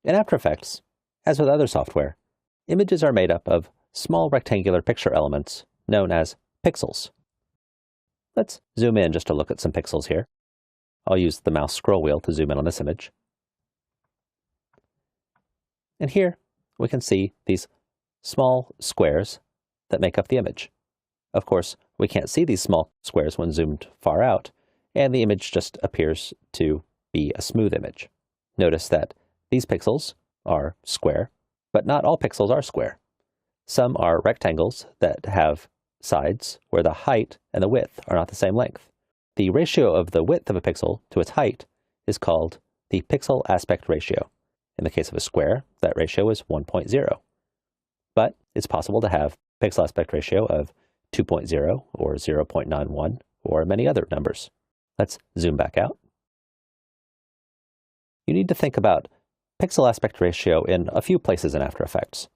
In After Effects, as with other software, images are made up of small rectangular picture elements known as pixels. Let's zoom in just to look at some pixels here. I'll use the mouse scroll wheel to zoom in on this image. And here we can see these small squares that make up the image. Of course, we can't see these small squares when zoomed far out, and the image just appears to be a smooth image. Notice that these pixels are square, but not all pixels are square. Some are rectangles that have sides where the height and the width are not the same length. The ratio of the width of a pixel to its height is called the pixel aspect ratio. In the case of a square, that ratio is 1.0. But it's possible to have pixel aspect ratio of 2.0 or 0.91 or many other numbers. Let's zoom back out. You need to think about pixel aspect ratio in a few places in After Effects.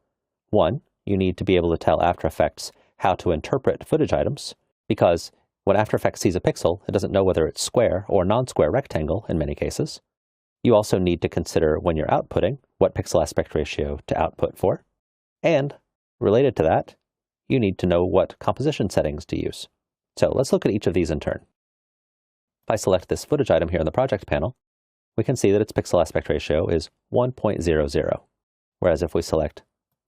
One, you need to be able to tell After Effects how to interpret footage items, because when After Effects sees a pixel, it doesn't know whether it's square or non-square rectangle in many cases. You also need to consider when you're outputting what pixel aspect ratio to output for. And related to that, you need to know what composition settings to use. So let's look at each of these in turn. If I select this footage item here in the project panel, we can see that its pixel aspect ratio is 1.00. Whereas if we select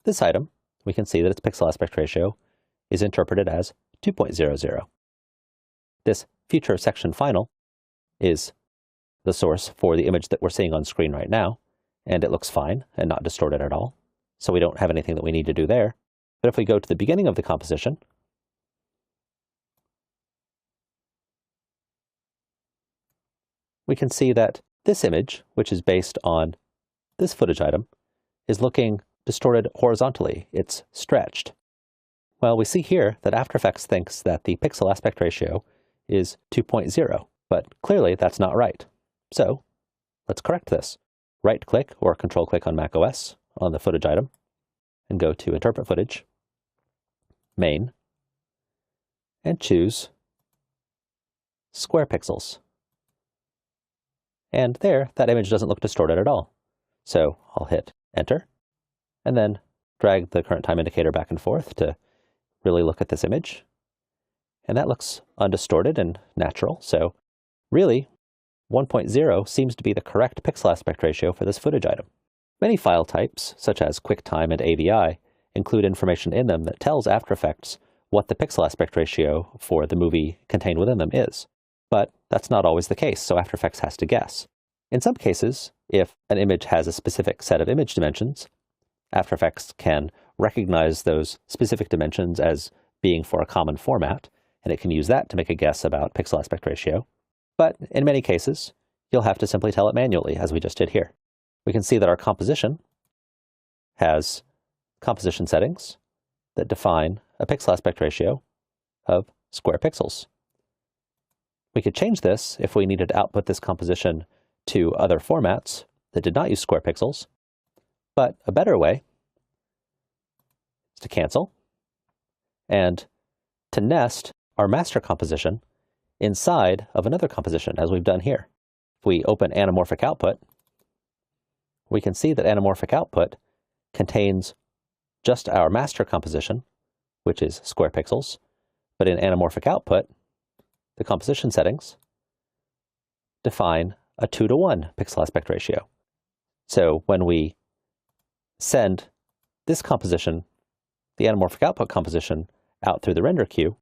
this item, we can see that its pixel aspect ratio is interpreted as 2.00. This future section final is the source for the image that we're seeing on screen right now, and it looks fine and not distorted at all. So we don't have anything that we need to do there. But if we go to the beginning of the composition, we can see that this image, which is based on this footage item, is looking distorted horizontally. It's stretched. Well, we see here that After Effects thinks that the pixel aspect ratio is 2.0, but clearly that's not right. So let's correct this. Right-click or Control-click on macOS on the footage item and go to Interpret Footage, Main, and choose Square Pixels. And there, that image doesn't look distorted at all. So I'll hit Enter, and then drag the current time indicator back and forth to really look at this image. And that looks undistorted and natural. So really, 1.0 seems to be the correct pixel aspect ratio for this footage item. Many file types, such as QuickTime and AVI, include information in them that tells After Effects what the pixel aspect ratio for the movie contained within them is. But that's not always the case, so After Effects has to guess. In some cases, if an image has a specific set of image dimensions, After Effects can recognize those specific dimensions as being for a common format, and it can use that to make a guess about pixel aspect ratio. But in many cases, you'll have to simply tell it manually, as we just did here. We can see that our composition has composition settings that define a pixel aspect ratio of square pixels. We could change this if we needed to output this composition to other formats that did not use square pixels. But a better way is to cancel and to nest our master composition inside of another composition, as we've done here. If we open Anamorphic Output, we can see that Anamorphic Output contains just our master composition, which is square pixels, but in Anamorphic Output, the composition settings define a 2:1 pixel aspect ratio. So when we send this composition, the Anamorphic Output composition, out through the render queue,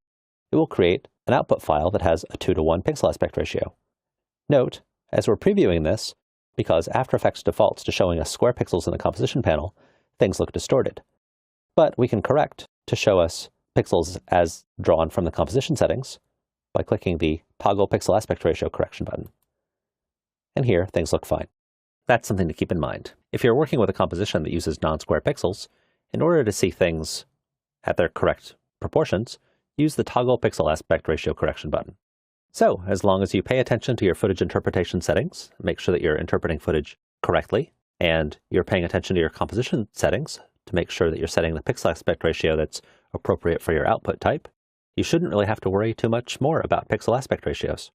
it will create an output file that has a 2:1 pixel aspect ratio. Note, as we're previewing this, because After Effects defaults to showing us square pixels in the composition panel, things look distorted. But we can correct to show us pixels as drawn from the composition settings by clicking the Toggle Pixel Aspect Ratio Correction button. And here, things look fine. That's something to keep in mind. If you're working with a composition that uses non-square pixels, in order to see things at their correct proportions, use the Toggle Pixel Aspect Ratio Correction button. So, as long as you pay attention to your footage interpretation settings, make sure that you're interpreting footage correctly, and you're paying attention to your composition settings to make sure that you're setting the pixel aspect ratio that's appropriate for your output type, you shouldn't really have to worry too much more about pixel aspect ratios.